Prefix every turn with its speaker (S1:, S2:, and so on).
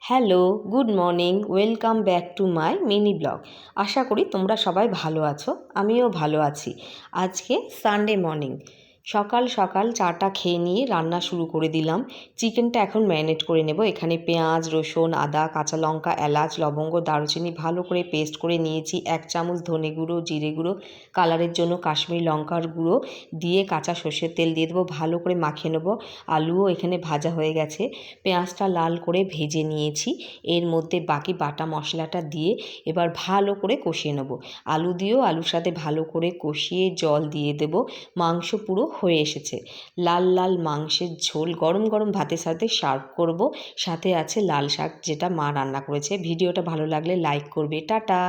S1: Hello, good morning, welcome back to my mini blog. আশা করি তোমরা সবাই ভালো আছো, আমিও ভালো আছি। আজকে সানডে মর্নিং, সকাল সকাল চাটা খেয়ে নিয়ে রান্না শুরু করে দিলাম। চিকেনটা এখন ম্যারিনেট করে নেব। এখানে পেঁয়াজ, রসুন, আদা, কাঁচা লঙ্কা, এলাচ, লবঙ্গ, দারুচিনি ভালো করে পেস্ট করে নিয়েছি। 1 চামচ ধনে গুঁড়ো, জিরে গুঁড়ো, কালারের জন্য কাশ্মীরি লঙ্কার গুঁড়ো দিয়ে কাঁচা সর্ষের তেল দিয়ে দেবো, ভালো করে মাখিয়ে নেবো। আলুও এখানে ভাজা হয়ে গেছে, পেঁয়াজটা লাল করে ভেজে নিয়েছি। এর মধ্যে বাকি বাটা মশলাটা দিয়ে এবার ভালো করে কষিয়ে নেব। আলু দিয়েও আলুর সাথে ভালো করে কষিয়ে জল দিয়ে দেব। মাংস পুরো হয়ে এসেছে। লাল লাল মাংসের ঝোল গরম গরম ভাতের সাথে সার্ভ করব। সাথে আছে লাল শাক, যেটা মা রান্না করেছে। ভিডিওটা ভালো লাগলে লাইক করবে। টাটা।